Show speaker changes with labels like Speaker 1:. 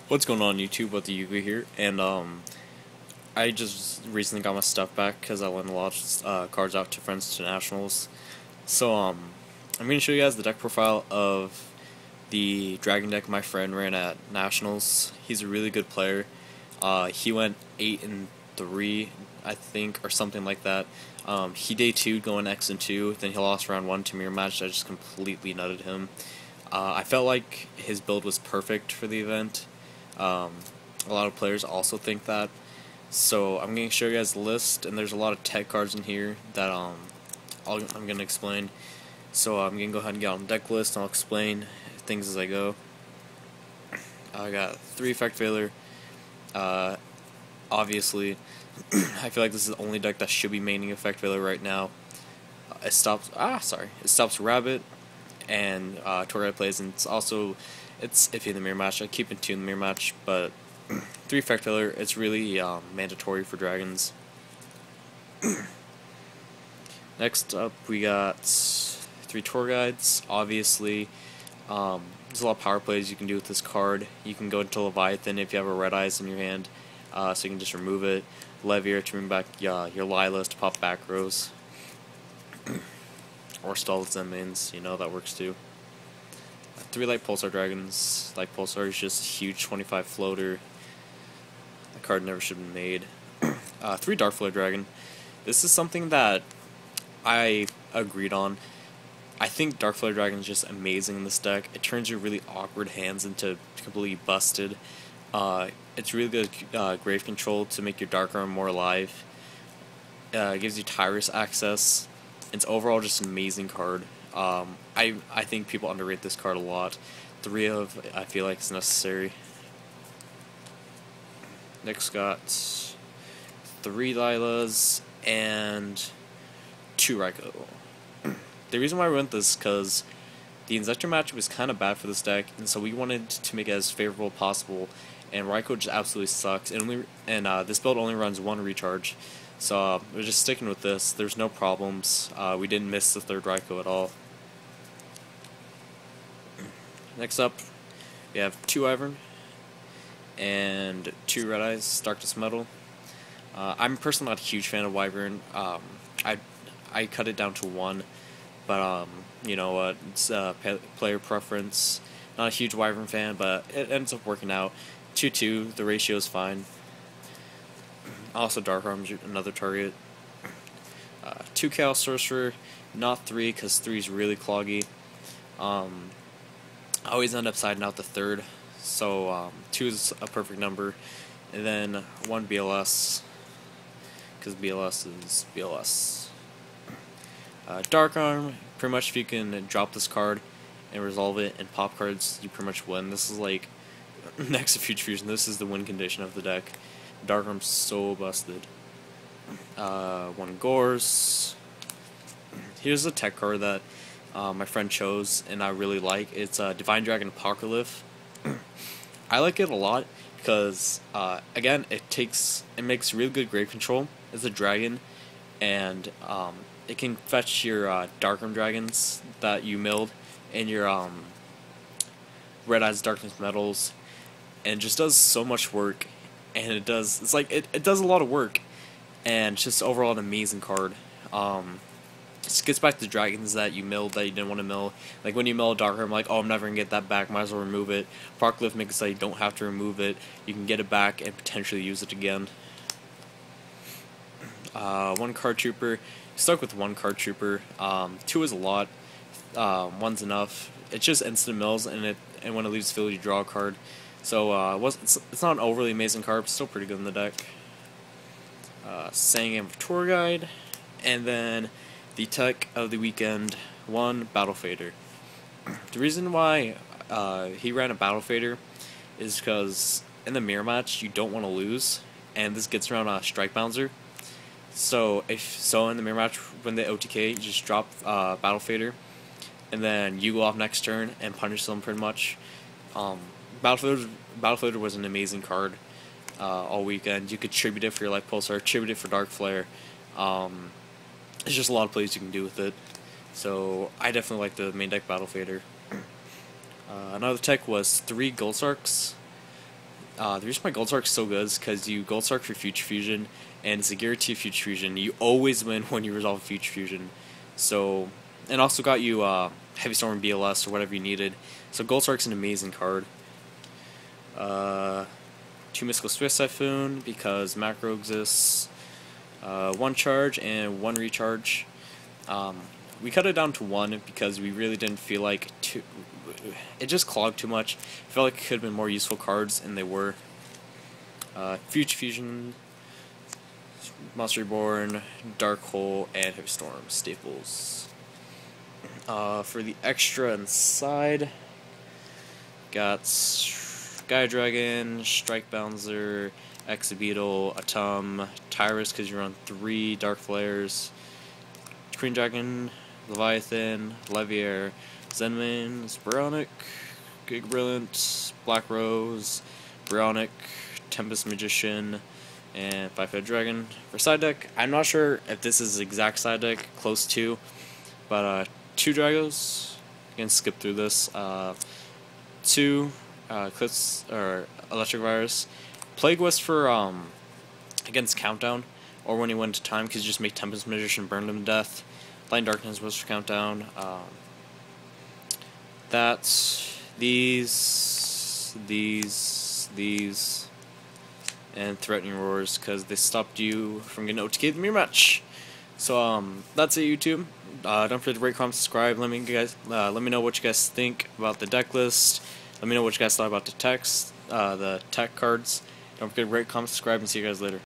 Speaker 1: What's going on YouTube with the Yugi here, and I just recently got my stuff back because I lent a lot of cards out to friends to nationals. So I'm going to show you guys the deck profile of the dragon deck my friend ran at nationals. He's a really good player. He went 8-3, I think, or something like that. He day 2 going X and 2, then he lost round 1 to mirror match. I just completely nutted him. I felt like his build was perfect for the event. A lot of players also think that. So I'm going to show you guys the list, and there's a lot of tech cards in here that I'm going to explain. So I'm going to go ahead and get on the deck list, and I'll explain things as I go. I got 3 Effect Veiler. Obviously, I feel like this is the only deck that should be maining Effect Veiler right now. It stops Rabbit and Torghide plays, and it's iffy in the mirror match. I keep it 2 in the mirror match, but 3 Effect Veiler, it's really mandatory for dragons. Next up, we got 3 Torghides. Obviously, there's a lot of power plays you can do with this card. You can go into Leviathan if you have a Red Eyes in your hand, so you can just remove it. Levier to bring back your Lilas to pop back rows. Or stall Zen mains, that works too. 3 Light Pulsar Dragons. Light Pulsar is just a huge 25 floater. The card never should have been made. 3 Darkflare Dragon. This is something that I agreed on. I think Darkflare Dragon is just amazing in this deck. It turns your really awkward hands into completely busted. It's really good grave control to make your Dark Arm more alive. It gives you Tyrus access. It's overall just an amazing card. I think people underrate this card a lot. 3 of I feel like is necessary. Next got 3 Lilas and 2 Raikou. The reason why we went this is because the Inzektor matchup was kind of bad for this deck, and so we wanted to make it as favorable as possible. And Raikou just absolutely sucks, and this build only runs 1 recharge. So we're just sticking with this. There's no problems. We didn't miss the 3rd Raikou at all. Next up, we have 2 Ivern and 2 Red Eyes, Darkness Metal. I'm personally not a huge fan of Wyvern. I cut it down to 1, but you know what? It's player preference. Not a huge Wyvern fan, but it ends up working out. 2-2, the ratio is fine. Also, Dark Arm's another target. 2 Chaos Sorcerer, not 3 because 3 is really cloggy. I always end up siding out the 3rd, so 2 is a perfect number. And then 1 BLS, because BLS is BLS. Dark Arm, pretty much if you can drop this card and resolve it and pop cards, you pretty much win. This is like next to Future Fusion, this is the win condition of the deck. Dark Arm's so busted. 1 Gorse. Here's a tech card that my friend chose and I really like. It's Divine Dragon Apocalypse. I like it a lot because again, it makes really good grave control. It's a dragon, and it can fetch your Dark Arm dragons that you milled and your Red Eyes Darkness Metals, and just does so much work. And it does a lot of work, and it's just overall an amazing card. Just gets back to the dragons that you milled that you didn't want to mill. Like when you mill a Dark Arm, like, oh, I'm never gonna get that back, might as well remove it. Apocalypse makes it so you don't have to remove it. You can get it back and potentially use it again. 1 Card Trooper. Stuck with 1 Card Trooper. 2 is a lot. 1's enough. It's just instant mills, and when it leaves field, you draw a card. So it's not an overly amazing card, but still pretty good in the deck. Sangam Torghide, and then the tech of the weekend, 1 Battle Fader. The reason why he ran a Battle Fader is because in the mirror match you don't want to lose, and this gets around a Strike Bouncer. So in the mirror match when they OTK, you just drop Battle Fader, and then you go off next turn and punish them pretty much. Battle Fader was an amazing card all weekend. You could tribute it for your Light Pulsar, tribute it for Dark Flare. There's just a lot of plays you can do with it. So I definitely like the main deck Battle Fader. Another tech was 3 Gulsarks. The reason why Gold Sark's so good is because you Gold Sark for Future Fusion, and it's a guarantee of Future Fusion. You always win when you resolve Future Fusion. So, and also got you Heavy Storm and BLS or whatever you needed. So Gold Sark's an amazing card. 2 Mystical Swift Typhoon because macro exists. 1 charge and 1 recharge. We cut it down to 1 because we really didn't feel like it just clogged too much. I felt like it could have been more useful cards, and they were. Future Fusion, Monster Reborn, Dark Hole, and Heavy Storm staples. For the extra inside, got Sky Dragon, Strike Bouncer, Exabeetle, Atom, Tyrus because you're on 3 Dark Flares, Queen Dragon, Leviathan, Leviair, Zenmain, Sporonic, Giga Brilliant, Black Rose, Brownic, Tempest Magician, and 5-Headed Dragon. For side deck, I'm not sure if this is exact side deck, close to, but 2 Dragos. You can skip through this. 2 Eclipse or Electric Virus. Plague West for against Countdown, or when he went to time, because you just make Tempest Magician burn him to death. Blind Darkness was for Countdown. That's these, and Threatening Roars, because they stopped you from getting OTK the mirror match. So that's it, YouTube. Don't forget to rate, comment, subscribe. Let me know what you guys think about the deck list. Let me know what you guys thought about the tech cards. Don't forget to rate, comment, subscribe, and see you guys later.